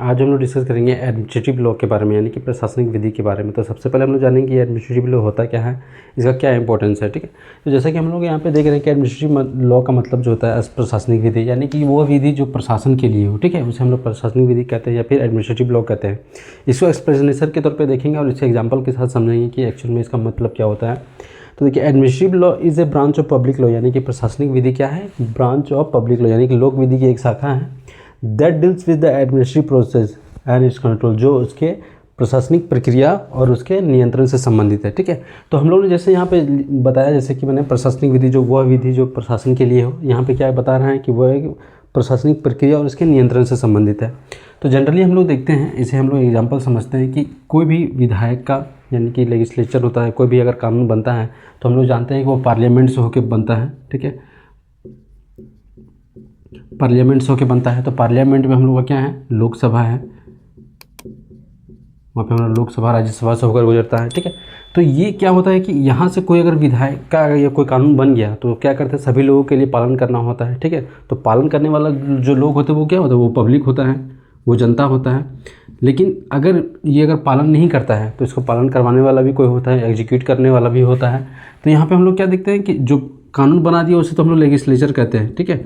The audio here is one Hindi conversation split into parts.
आज हम लोग डिस्कस करेंगे एडमिनिस्ट्रेटिव लॉ के बारे में, यानी कि प्रशासनिक विधि के बारे में। तो सबसे पहले हम लोग जानेंगे एडमिनिस्ट्रेटिव लॉ होता क्या है, इसका क्या इंपॉर्टेंस है। ठीक है, तो जैसा कि हम लोग यहाँ पे देख रहे हैं कि एडमिनिस्ट्रेटिव लॉ का मतलब जो होता है प्रशासनिक विधि, यानी कि वो विधि जो प्रशासन के लिए हो। ठीक है, उसे हम लोग प्रशासनिक विधि कहते हैं या फिर एडमिनिस्ट्रेटिव लॉ कहते हैं। इसको एक्सप्लेनेशन के तौर पर देखेंगे और इसके एग्जाम्पल के साथ समझेंगे कि एक्चुअल में इसका मतलब क्या होता है। तो देखिए, administrative law is a branch of public law, यानी कि प्रशासनिक विधि क्या है, ब्रांच ऑफ पब्लिक लॉ, यानी कि लोक विधि की एक शाखा है। That deals with the administrative process and it's control, जो उसके प्रशासनिक प्रक्रिया और उसके नियंत्रण से संबंधित है। ठीक है, तो हम लोगों ने जैसे यहाँ पे बताया, जैसे कि मैंने प्रशासनिक विधि जो वह विधि जो प्रशासन के लिए हो, यहाँ पे क्या बता रहे हैं कि वह एक प्रशासनिक प्रक्रिया और उसके नियंत्रण से संबंधित है। तो जनरली हम लोग देखते हैं, इसे हम लोग एग्जाम्पल समझते हैं कि कोई भी विधायक का यानी कि लेजिस्लेचर होता है, कोई भी अगर कानून बनता है तो हम लोग जानते हैं कि वो पार्लियामेंट से होकर बनता है। ठीक है, पार्लियामेंट से होकर बनता है। तो पार्लियामेंट में हम लोग का क्या है, लोकसभा है, वहाँ पे हमारा लोकसभा राज्यसभा से होकर गुजरता है। ठीक है, तो ये क्या होता है कि यहाँ से कोई अगर विधायक का या कोई कानून बन गया तो क्या करते हैं, सभी लोगों के लिए पालन करना होता है। ठीक है, तो पालन करने वाला जो लोग होते हैं वो क्या होता है, वो पब्लिक होता है, वो जनता होता है। लेकिन अगर पालन नहीं करता है तो इसको पालन करवाने वाला भी कोई होता है, एग्जीक्यूट करने वाला भी होता है। तो यहाँ पे हम लोग क्या देखते हैं कि जो कानून बना दिया उसे तो हम लोग लेजिस्लेचर कहते हैं। ठीक है,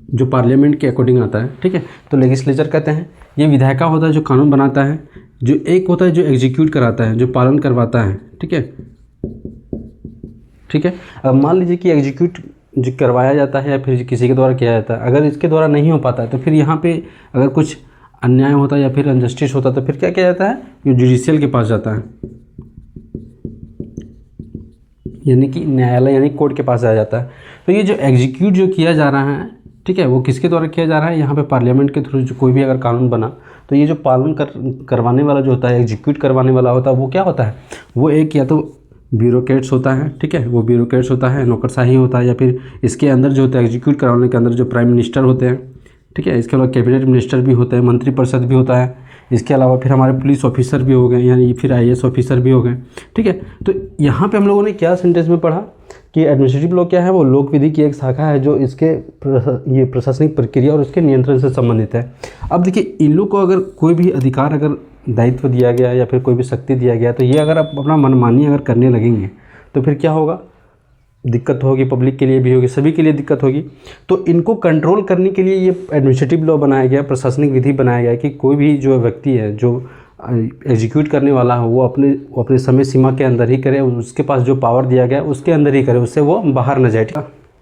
जो पार्लियामेंट के अकॉर्डिंग आता है। ठीक है, तो लेजिस्लेचर कहते हैं। ये विधायक होता है जो कानून बनाता है, जो एक होता है जो एग्जीक्यूट कराता है, जो पालन करवाता है। ठीक है, ठीक है, अब मान लीजिए कि एग्जीक्यूट जो करवाया जाता है या फिर किसी के द्वारा किया जाता है, अगर इसके द्वारा नहीं हो पाता है तो फिर यहाँ पे अगर कुछ अन्याय होता है या फिर अनजस्टिस होता है तो फिर क्या किया जाता है, ये जुडिशियल के पास जाता है, यानी कि न्यायालय यानी कोर्ट के पास आ जाता है। तो ये जो एग्जीक्यूट जो किया जा रहा है, ठीक है, वो किसके द्वारा किया जा रहा है, यहाँ पे पार्लियामेंट के थ्रू जो कोई भी अगर कानून बना तो ये जो पालन करवाने वाला जो होता है, एग्जीक्यूट करवाने वाला होता है, वो क्या होता है, वो एक या तो ब्यूरोक्रेट्स होता है। ठीक है, वो ब्यूरोक्रेट्स होता है, नौकरशाही होता है, या फिर इसके अंदर जो होता है एग्जीक्यूट करवाने के अंदर जो प्राइम मिनिस्टर होते हैं। ठीक है, इसके अलावा कैबिनेट मिनिस्टर भी होते हैं, मंत्रिपरिषद भी होता है। इसके अलावा फिर हमारे पुलिस ऑफिसर भी हो गए, यानी फिर IAS ऑफिसर भी हो गए। ठीक है, तो यहाँ पे हम लोगों ने क्या सेंटेंस में पढ़ा कि एडमिनिस्ट्रेटिव लॉ क्या है, वो लोक विधि की एक शाखा है जो इसके ये प्रशासनिक प्रक्रिया और उसके नियंत्रण से संबंधित है। अब देखिए, इन लोग को अगर कोई भी अधिकार अगर दायित्व दिया गया या फिर कोई भी शक्ति दिया गया तो ये अगर आप अपना मनमानी अगर करने लगेंगे तो फिर क्या होगा, दिक्कत होगी, पब्लिक के लिए भी होगी, सभी के लिए दिक्कत होगी। तो इनको कंट्रोल करने के लिए ये एडमिनिस्ट्रेटिव लॉ बनाया गया, प्रशासनिक विधि बनाया गया कि कोई भी जो व्यक्ति है जो एग्जीक्यूट करने वाला हो वो अपने समय सीमा के अंदर ही करे, उसके पास जो पावर दिया गया उसके अंदर ही करे, उससे वो बाहर न जाए।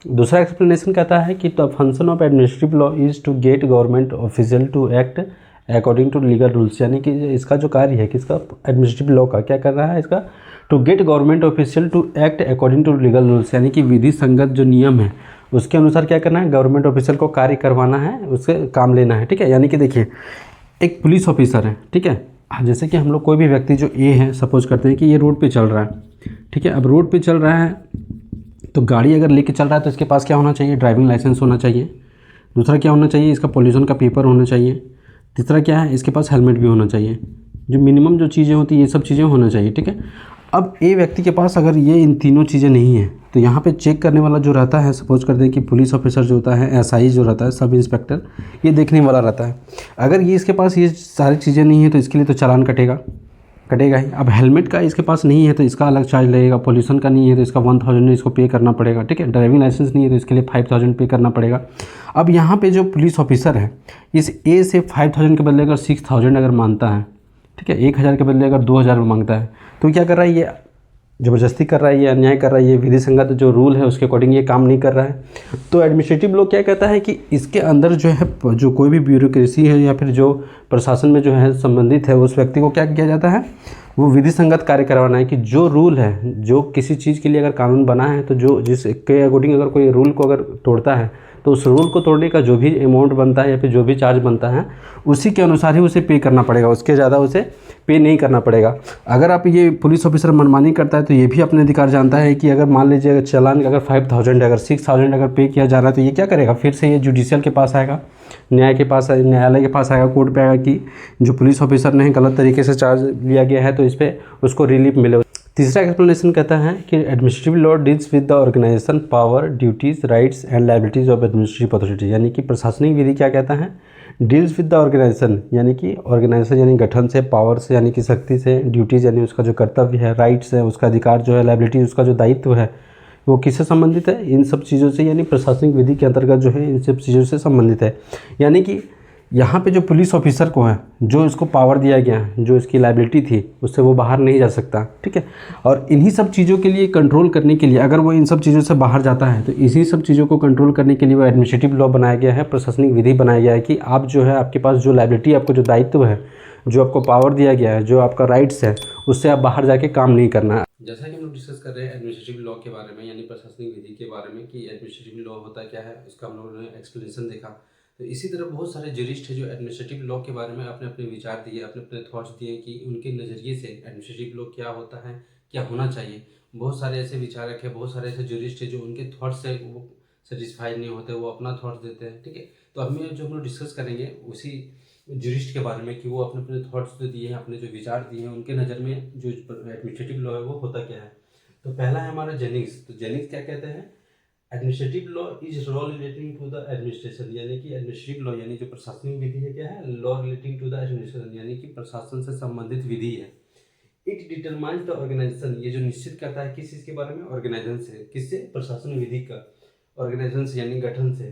दूसरा एक्सप्लेनेशन कहता है कि the function of administrative law is to get government official to act according to legal rules, यानी कि इसका जो कार्य है किसका, एडमिनिस्ट्रेटिव लॉ का क्या कर रहा है, इसका to get government official to act according to legal rules, यानी कि विधि संगत जो नियम है उसके अनुसार क्या करना है, गवर्नमेंट ऑफिशियल को कार्य करवाना है, उससे काम लेना है। ठीक है, यानी कि देखिए, एक पुलिस ऑफिसर है। ठीक है, जैसे कि हम लोग कोई भी व्यक्ति जो ए है, सपोज करते हैं कि ये रोड पे चल रहा है। ठीक है, अब रोड पे चल रहा है तो गाड़ी अगर लेके चल रहा है तो इसके पास क्या होना चाहिए, ड्राइविंग लाइसेंस होना चाहिए। दूसरा क्या होना चाहिए, इसका पोल्यूशन का पेपर होना चाहिए। तीसरा क्या है, इसके पास हेलमेट भी होना चाहिए। जो मिनिमम जो चीज़ें होती है ये सब चीज़ें होना चाहिए। ठीक है, अब ए व्यक्ति के पास अगर ये इन तीनों चीज़ें नहीं है तो यहाँ पे चेक करने वाला जो रहता है, सपोज करते हैं कि पुलिस ऑफिसर जो होता है, SI जो रहता है, सब इंस्पेक्टर, ये देखने वाला रहता है। अगर ये इसके पास ये सारी चीज़ें नहीं है तो इसके लिए तो चालान कटेगा ही। अब हेलमेट का इसके पास नहीं है तो इसका अलग चार्ज लगेगा, पोल्यूशन का नहीं है तो इसका 1000 इसको पे करना पड़ेगा। ठीक है, ड्राइविंग लाइसेंस नहीं है तो इसके लिए 5000 पे करना पड़ेगा। अब यहाँ पे जो पुलिस ऑफिसर है, इस A से 5000 के बदले अगर 6000 अगर मांगता है, ठीक है, 1000 के बदले अगर 2000 मांगता है, तो क्या कर रहा है, ये ज़बरदस्ती कर रहा है, ये अन्याय कर रहा है, ये विधि संगत जो रूल है उसके अकॉर्डिंग ये काम नहीं कर रहा है। तो एडमिनिस्ट्रेटिव लॉ क्या कहता है कि इसके अंदर जो है, जो कोई भी ब्यूरोक्रेसी है या फिर जो प्रशासन में जो है संबंधित है, उस व्यक्ति को क्या किया जाता है, वो विधि संगत कार्य करवाना है कि जो रूल है, जो किसी चीज़ के लिए अगर कानून बना है तो जो जिसके अकॉर्डिंग अगर कोई रूल को अगर तोड़ता है तो उस रूल को तोड़ने का जो भी अमाउंट बनता है या फिर जो भी चार्ज बनता है उसी के अनुसार ही उसे पे करना पड़ेगा, उसके ज़्यादा उसे पे नहीं करना पड़ेगा। अगर आप ये पुलिस ऑफिसर मनमानी करता है तो ये भी अपने अधिकार जानता है कि अगर मान लीजिए चालान अगर 5000 अगर 6000 अगर पे किया जा रहा है तो ये क्या करेगा, फिर से ये जुडिशियल के पास आएगा, न्यायालय के पास आएगा, कोर्ट पे आएगा कि जो पुलिस ऑफिसर ने गलत तरीके से चार्ज लिया गया है तो इस पर उसको रिलीफ मिले। तीसरा एक्सप्लेनेशन कहता है कि administrative law deals with the organisation power duties rights and liabilities of administrative authority, यानी कि प्रशासनिक विधि क्या कहता है, डील्स विद द ऑर्गेनाइजेशन यानी कि ऑर्गेनाइजेशन यानी गठन से, पावर से यानी कि शक्ति से, ड्यूटीज़ यानी उसका जो कर्तव्य है, राइट्स है उसका अधिकार जो है, लायबिलिटी उसका जो दायित्व है वो किससे संबंधित है, इन सब चीज़ों से, यानी प्रशासनिक विधि के अंतर्गत जो है इन सब चीज़ों से संबंधित है। यानी कि यहाँ पे जो पुलिस ऑफिसर को है, जो इसको पावर दिया गया है, जो इसकी लायबिलिटी थी, उससे वो बाहर नहीं जा सकता, ठीक है। और इन्हीं सब चीज़ों के लिए कंट्रोल करने के लिए, अगर वो इन सब चीज़ों से बाहर जाता है तो इसी सब चीज़ों को कंट्रोल करने के लिए वो एडमिनिस्ट्रेटिव लॉ बनाया गया है, प्रशासनिक विधि बनाया गया है कि आप जो है, आपके पास जो लायबिलिटी, आपको जो दायित्व है, जो आपको पावर दिया गया है, जो आपका राइट्स है, उससे आप बाहर जाके काम नहीं करना है। जैसा कि हम लोग डिस्कस कर रहे हैं एडमिनिस्ट्रेटिव लॉ के बारे में, यानी प्रशासनिक विधि के बारे में कि एडमिनिस्ट्रेटिव लॉ होता क्या है, उसका हम लोगों ने एक्सप्लेनेशन देखा। तो इसी तरह बहुत सारे जरिस्ट है जो एडमिनिस्ट्रेटिव लॉ के बारे में अपने अपने विचार दिए, अपने अपने थॉट्स दिए कि उनके नज़रिए से एडमिनिस्ट्रेटिव लॉ क्या होता है, क्या होना चाहिए। बहुत सारे ऐसे विचारक है, बहुत सारे ऐसे जरिस्ट है जो उनके थॉट्स से वो सेटिस्फाइड नहीं होते, वो अपना थॉट्स देते हैं, ठीक है। तो हमें जो हम लोग डिस्कस करेंगे उसी जरिस्ट के बारे में कि वो अपने अपने थॉट्स जो दिए हैं, अपने जो विचार दिए हैं, उनके नज़र में जो एडमिनिस्ट्रेटिव लॉ है वो होता क्या है। तो पहला है हमारा जेनिंग्स। तो जेनिंग्स क्या कहते हैं, administrative law is law relating to the administration, यानी कि एडमिनिस्ट्रेटिव लॉ यानी जो प्रशासनिक विधि है क्या है, law relating to the administration, यानी कि प्रशासन से संबंधित विधि है। इट डिटरमाइंस द ऑर्गेनाइजेशन, ये जो निश्चित करता है किस चीज़ के बारे में, ऑर्गेनाइजेशन से, किससे, प्रशासन विधि का, ऑर्गेनाइजेशन से यानी गठन से,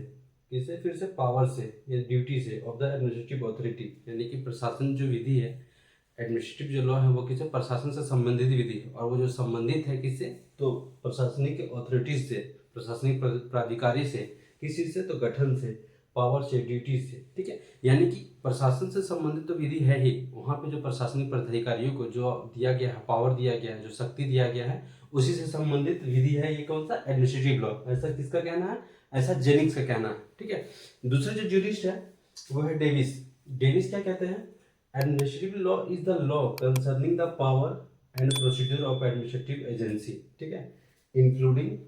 किससे, फिर से पावर से या ड्यूटी से, ऑफ द एडमिनिस्ट्रेटिव अथॉरिटी, यानी कि प्रशासन जो विधि है, एडमिनिस्ट्रेटिव जो लॉ है वो किससे, प्रशासन से संबंधित विधि है। और वो जो संबंधित है किससे, तो प्रशासनिक अथॉरिटीज से, प्रशासनिक प्राधिकारी से, किस चीज़ से, तो गठन से, पावर से, ड्यूटीज से, ठीक है। यानी कि प्रशासन से संबंधित तो विधि है ही, वहाँ पे जो प्रशासनिक प्राधिकारियों को जो दिया गया है, पावर दिया गया है, जो शक्ति दिया गया है, उसी से संबंधित विधि है ये कौन सा, एडमिनिस्ट्रेटिव लॉ। ऐसा किसका कहना है, ऐसा जेनिंग्स का कहना है, ठीक है। दूसरे जो जूरिस्ट है वो है डेविस। डेविस क्या कहते हैं, administrative law is the law concerning the power and procedure of administrative agency, ठीक है, including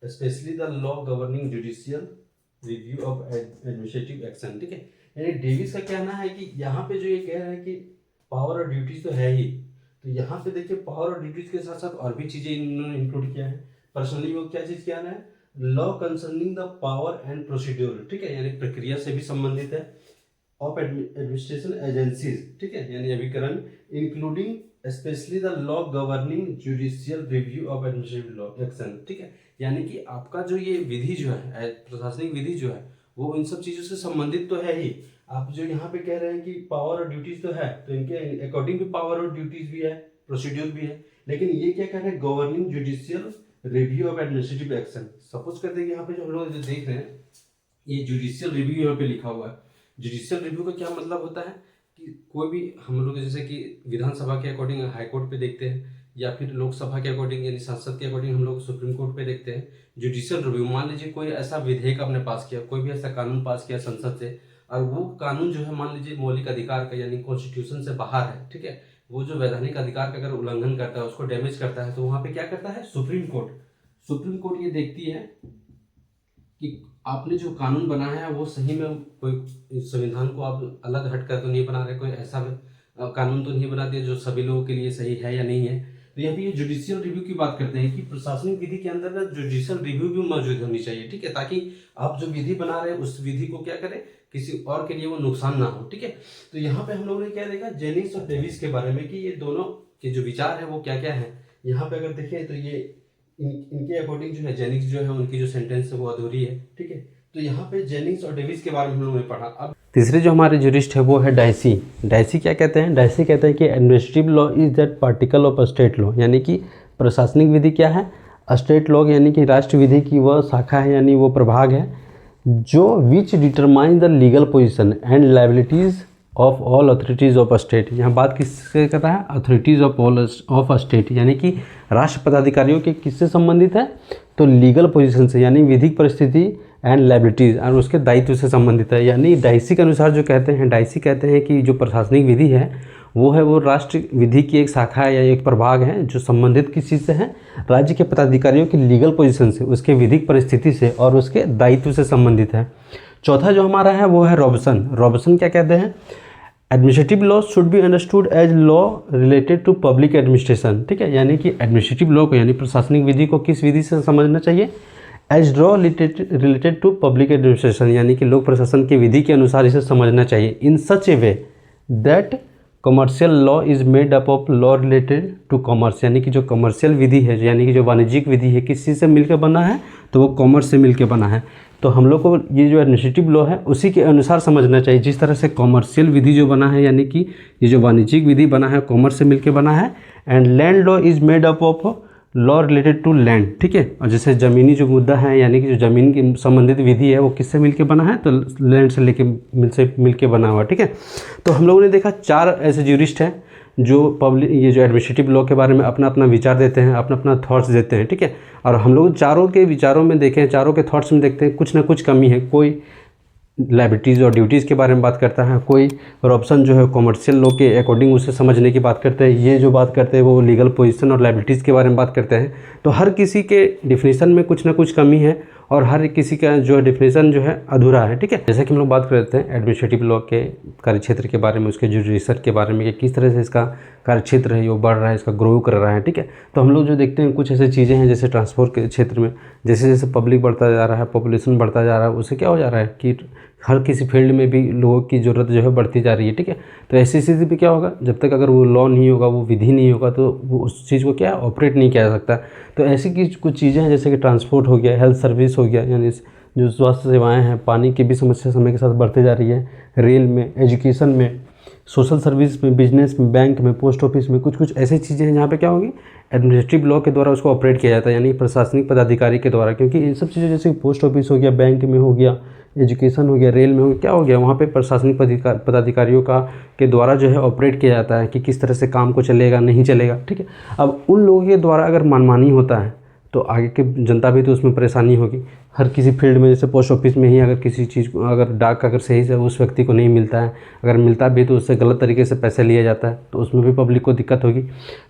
specially the law governing judicial review of administrative action, ठीक है। यानी डेविस का कहना है कि यहाँ पे जो ये कह रहा है कि पावर और ड्यूटीज तो है ही, तो यहाँ पे देखिए पावर और ड्यूटीज के साथ साथ और भी चीज़ें इन्होंने इंक्लूड किया है। पर्सनली वो क्या चीज़ क्या है, law concerning the power and procedure, ठीक है, यानी प्रक्रिया से भी संबंधित है, ऑफ एडमिनिस्ट्रेशन एजेंसीज, ठीक है, यानी अभिकरण, including specially the law governing judicial review of administrative law action, ठीक है। यानी कि आपका जो ये विधि जो है, प्रशासनिक विधि जो है, वो इन सब चीज़ों से संबंधित तो है ही। आप जो यहाँ पे कह रहे हैं कि पावर और ड्यूटीज तो है, तो इनके अकॉर्डिंग भी पावर और ड्यूटीज भी है, प्रोसीड्यूर भी है, लेकिन ये क्या कह रहे हैं, governing judicial review of administrative action. Suppose करते हैं यहाँ पे जो हम लोग जो देख रहे हैं, ये जुडिशियल रिव्यू यहाँ पे लिखा हुआ है। जुडिशियल रिव्यू का क्या मतलब होता है कि कोई भी हम लोग जैसे कि विधानसभा के अकॉर्डिंग हाई कोर्ट पे देखते हैं, या फिर लोकसभा के अकॉर्डिंग यानी संसद के अकॉर्डिंग हम लोग सुप्रीम कोर्ट पे देखते हैं। जुडिशियल रिव्यू, मान लीजिए कोई ऐसा विधेयक आपने पास किया, कोई भी ऐसा कानून पास किया संसद से, और वो कानून जो है मान लीजिए मौलिक अधिकार का यानी कॉन्स्टिट्यूशन से बाहर है, ठीक है, वो जो वैधानिक अधिकार का अगर उल्लंघन करता है, उसको डैमेज करता है, तो वहाँ पे क्या करता है सुप्रीम कोर्ट ये देखती है कि आपने जो कानून बनाया है वो सही में कोई संविधान को आप अलग हटकर तो नहीं बना रहे, कोई ऐसा कानून तो नहीं बना दिया जो सभी लोगों के लिए सही है या नहीं है। तो यहाँ पे ये जुडिशियल रिव्यू की बात करते हैं कि प्रशासनिक विधि के अंदर ना जुडिशियल रिव्यू भी मौजूद होनी चाहिए, ठीक है, ताकि आप जो विधि बना रहे हैं उस विधि को क्या करें, किसी और के लिए वो नुकसान ना हो, ठीक है। तो यहाँ पे हम लोगों ने क्या देखा जेनिंग्स और डेविस के बारे में कि ये दोनों के जो विचार है वो क्या क्या है। यहाँ पे अगर देखें तो ये इनके अकॉर्डिंग जो है जेनिंग्स जो है उनकी जो सेंटेंस है वो अधूरी है, ठीक है। तो यहाँ पे जेनिंग्स और डेविस के बारे में हम लोगों ने पढ़ा। अब तीसरे जो हमारे जूरिस्ट है वो है डाइसी। डाइसी क्या कहते हैं, डाइसी कहते हैं कि administrative law is that particle of state law, यानी कि प्रशासनिक विधि क्या है, स्टेट लॉ यानी कि राष्ट्र विधि की वह शाखा है, यानी वो प्रभाग है जो विच determine the legal position and liabilities of all authorities of state. यहाँ बात किससे करता है, authorities of all of state, यानी कि राष्ट्र पदाधिकारियों के किससे संबंधित है, तो लीगल पोजीशन से, यानी विधिक परिस्थिति एंड लायबिलिटीज़ और उसके दायित्व से संबंधित है। यानी डाइसी के अनुसार जो कहते हैं, डाइसी कहते हैं कि जो प्रशासनिक विधि है वो राष्ट्र विधि की एक शाखा है या एक प्रभाग है जो संबंधित किस चीज़ से है, राज्य के पदाधिकारियों की लीगल पोजीशन से, उसके विधिक परिस्थिति से और उसके दायित्व से संबंधित है। चौथा जो हमारा है वो है रॉबसन। रॉबसन क्या कहते हैं, administrative law should be understood as law related to public administration, ठीक है, यानी कि एडमिनिस्ट्रेटिव लॉ को यानी प्रशासनिक विधि को किस विधि से समझना चाहिए, as law related to public administration, यानी कि लोक प्रशासन की विधि के अनुसार इसे समझना चाहिए, in such a way that commercial law is made up of law related to commerce, यानी कि जो कमर्शियल विधि है, यानी कि जो वाणिज्यिक विधि है, किस चीज़ से मिलकर बना है, तो वो कॉमर्स से मिलकर बना है। तो हम लोग को ये जो एडमिनिस्ट्रेटिव लॉ है उसी के अनुसार समझना चाहिए, जिस तरह से कॉमर्शियल विधि जो बना है, यानी कि ये जो वाणिज्यिक विधि बना है कॉमर्स से मिलकर बना है। And land law is made up of law related to land, ठीक है, और जैसे ज़मीनी जो मुद्दा है, यानी कि जो ज़मीन की संबंधित विधि है वो किससे मिलके बना है, तो लैंड से मिलके बना हुआ, ठीक है। तो हम लोगों ने देखा 4 ऐसे ज्यूरिस्ट हैं जो ये जो एडमिनिस्ट्रेटिव लॉ के बारे में अपना अपना विचार देते हैं, अपना अपना थॉट्स देते हैं, ठीक है। और हम लोग चारों के विचारों में देखें, चारों के थॉट्स में देखते हैं कुछ ना कुछ कमी है। कोई लायबिलिटीज़ और ड्यूटीज़ के बारे में बात करता है, कोई करप्शन जो है कॉमर्शियल लॉ के अकॉर्डिंग उसे समझने की बात करते हैं, ये जो बात करते हैं वो लीगल पोजीशन और लायबिलिटीज़ के बारे में बात करते हैं। तो हर किसी के डिफिनीसन में कुछ ना कुछ कमी है और हर किसी का जो डिफिनीसन जो है अधूरा है, ठीक है। जैसे कि हम लोग बात कर लेते हैं एडमिनिस्ट्रेटिव लॉ के कार्यक्षेत्र के बारे में, उसके जुडिशरी के बारे में कि किस तरह से इसका कार्यक्षेत्र है वो बढ़ रहा है, इसका ग्रो कर रहा है, ठीक है। तो हम लोग जो देखते हैं कुछ ऐसी चीज़ें हैं जैसे ट्रांसपोर्ट के क्षेत्र में जैसे जैसे पब्लिक बढ़ता जा रहा है, पॉपुलेशन बढ़ता जा रहा है, उससे क्या हो जा रहा है कि हर किसी फील्ड में भी लोगों की ज़रूरत जो है बढ़ती जा रही है, ठीक है। तो ऐसी स्थिति पे क्या होगा, जब तक अगर वो लॉ नहीं होगा, वो विधि नहीं होगा, तो वो उस चीज़ को क्या ऑपरेट नहीं किया जा सकता। तो ऐसी कुछ चीज़ें हैं जैसे कि ट्रांसपोर्ट हो गया, हेल्थ सर्विस हो गया, यानी जो स्वास्थ्य सेवाएं हैं, पानी की भी समस्या समय के साथ बढ़ते जा रही है, रेल में, एजुकेशन में, सोशल सर्विस में, बिजनेस में, बैंक में, पोस्ट ऑफिस में, कुछ ऐसी चीज़ें हैं जहाँ पे क्या होगी एडमिनिस्ट्रेटिव लॉ के द्वारा उसको ऑपरेट किया जाता है, यानी प्रशासनिक पदाधिकारी के द्वारा। क्योंकि इन सब चीज़ें जैसे पोस्ट ऑफिस हो गया, बैंक में हो गया, एजुकेशन हो गया, रेल में हो गया, क्या हो गया, वहाँ पे प्रशासनिक पदाधिकारियों के द्वारा जो है ऑपरेट किया जाता है कि किस तरह से काम को चलेगा, नहीं चलेगा, ठीक है। अब उन लोगों के द्वारा अगर मनमानी होता है तो आगे की जनता भी तो उसमें परेशानी होगी। हर किसी फील्ड में जैसे पोस्ट ऑफिस में ही अगर किसी चीज़ को अगर डाक अगर सही से उस व्यक्ति को नहीं मिलता है, अगर मिलता भी तो उससे गलत तरीके से पैसे लिया जाता है, तो उसमें भी पब्लिक को दिक्कत होगी।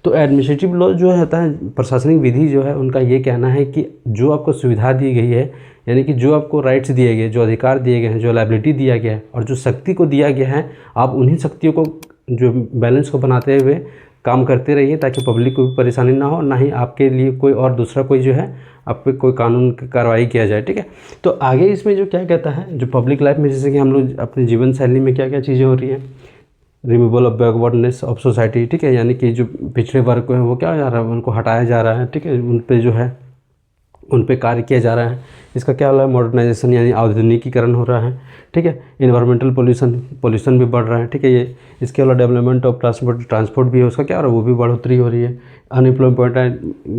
तो एडमिनिस्ट्रेटिव लॉ जो होता है, प्रशासनिक विधि जो है, उनका ये कहना है कि जो आपको सुविधा दी गई है, यानी कि जो आपको राइट्स दिए गए, जो अधिकार दिए गए हैं, जो लायबिलिटी दिया गया है और जो शक्ति को दिया गया है, आप उन्हीं शक्तियों को जो बैलेंस को बनाते हुए काम करते रहिए ताकि पब्लिक को भी परेशानी ना हो, ना ही आपके लिए कोई और दूसरा कोई जो है आप पे कोई कानून की कार्रवाई किया जाए, ठीक है। तो आगे इसमें जो क्या कहता है, जो पब्लिक लाइफ में जैसे कि हम लोग अपने जीवन शैली में क्या क्या चीज़ें हो रही हैं, removal of backwardness of society, ठीक है, यानी कि जो पिछड़े वर्ग को है वो क्या हो जा रहा है, उनको हटाया जा रहा है, ठीक है, उन पे जो है उन पे कार्य किया जा रहा है। इसका क्या हो रहा है, मॉडर्नाइजेशन यानी आधुनिकीकरण हो रहा है, ठीक है। इन्वायरमेंटल पोल्यूशन भी बढ़ रहा है, ठीक है। ये इसके अलावा डेवलपमेंट ऑफ ट्रांसपोर्ट भी है, उसका क्या हो रहा है, वो भी बढ़ोतरी हो रही है। अनएम्प्लॉयमेंट है,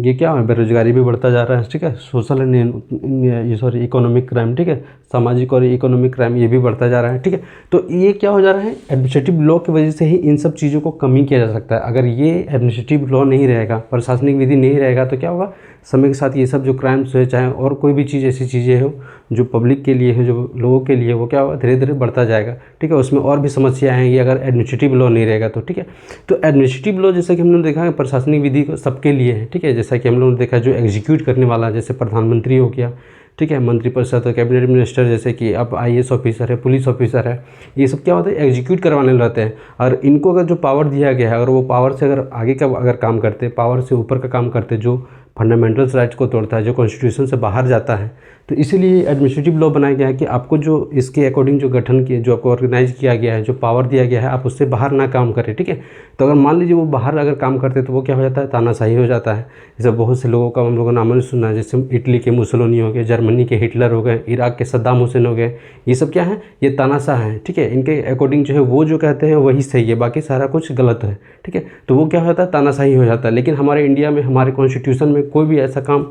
ये क्या है, बेरोजगारी भी बढ़ता जा रहा है, ठीक है। सोशल एंड इकोनॉमिक क्राइम, ठीक है, सामाजिक और इकोनॉमिक क्राइम ये भी बढ़ता जा रहा है, ठीक है। तो ये क्या हो जा रहा है, एडमिनिस्ट्रेटिव लॉ की वजह से ही इन सब चीज़ों को कमी किया जा सकता है। अगर ये एडमिनिस्ट्रेटिव लॉ नहीं रहेगा, प्रशासनिक विधि नहीं रहेगा, तो क्या होगा, समय के साथ ये सब जो क्राइम्स है, चाहे और कोई भी चीज़ ऐसी चीज़ें हो जो पब्लिक के लिए है, जो लोगों के लिए, वो क्या होगा, धीरे धीरे बढ़ता जाएगा, ठीक है। उसमें और भी समस्या आएंगी अगर एडमिनिस्ट्रेटिव लॉ नहीं रहेगा तो, ठीक है। तो एडमिनिस्ट्रेटिव लॉ जैसा कि हमने देखा है प्रशासनिक विधि को सबके लिए है, ठीक है। जैसा कि हम लोगों ने देखा जो एग्जीक्यूट करने वाला, जैसे प्रधानमंत्री हो गया, ठीक है, मंत्रिपरिषद, कैबिनेट मिनिस्टर, जैसे कि अब IAS ऑफिसर है, पुलिस ऑफिसर है, ये सब क्या होता है, एग्जीक्यूट करवाने रहते हैं। और इनको अगर जो पावर दिया गया है, अगर वो पावर से अगर आगे का अगर काम करते, पावर से ऊपर का काम करते, जो फंडामेंटल्स राइट्स को तोड़ता है, जो कॉन्स्टिट्यूशन से बाहर जाता है, तो इसीलिए एडमिनिस्ट्रेटिव लॉ बनाया गया है कि आपको जो इसके अकॉर्डिंग जो गठन किया, जो आपको ऑर्गेनाइज किया गया है, जो पावर दिया गया है, आप उससे बाहर ना काम करें, ठीक है। तो अगर मान लीजिए वो बाहर अगर काम करते तो वो क्या हो जाता है, तानाशाही हो जाता है। जैसे बहुत से लोगों का हम लोगों ने नाम सुना है, जैसे इटली के मुसोलिनी हो गए, जर्मनी के हिटलर हो गए, इराक के सद्दाम हुसैन हो गए, ये सब क्या है, ये तानाशाह हैं, ठीक है। इनके अकॉर्डिंग जो है वो जो कहते हैं वही सही है, बाकी सारा कुछ गलत है, ठीक है। तो वो क्या होता है, तानाशाही हो जाता है। लेकिन हमारे इंडिया में, हमारे कॉन्स्टिट्यूशन में कोई भी ऐसा काम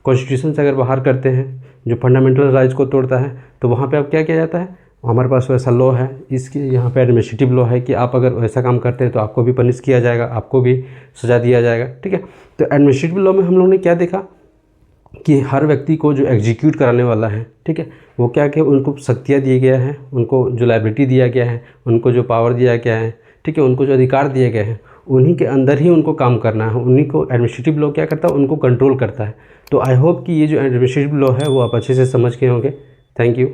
कॉन्स्टिट्यूशन से अगर बाहर करते हैं जो फंडामेंटल राइट्स को तोड़ता है, तो वहाँ पे अब क्या किया जाता है, हमारे पास वैसा लॉ है, इसके यहाँ पे एडमिनिस्ट्रेटिव लॉ है कि आप अगर वैसा काम करते हैं तो आपको भी पनिश किया जाएगा, आपको भी सज़ा दिया जाएगा, ठीक है। तो एडमिनिस्ट्रेटिव लॉ में हम लोगों ने क्या देखा कि हर व्यक्ति को जो एग्जीक्यूट कराने वाला है, ठीक है, वो क्या कि उनको शक्तियाँ दिए गया है, उनको जो लायबिलिटी दिया गया है, उनको जो पावर दिया गया है, ठीक है, उनको जो अधिकार दिए गए हैं, उन्हीं के अंदर ही उनको काम करना है। उन्हीं को एडमिनिस्ट्रेटिव लॉ क्या करता है, उनको कंट्रोल करता है। तो आई होप कि ये जो एडमिनिस्ट्रेटिव लॉ है वो आप अच्छे से समझ गए होंगे। Thank you.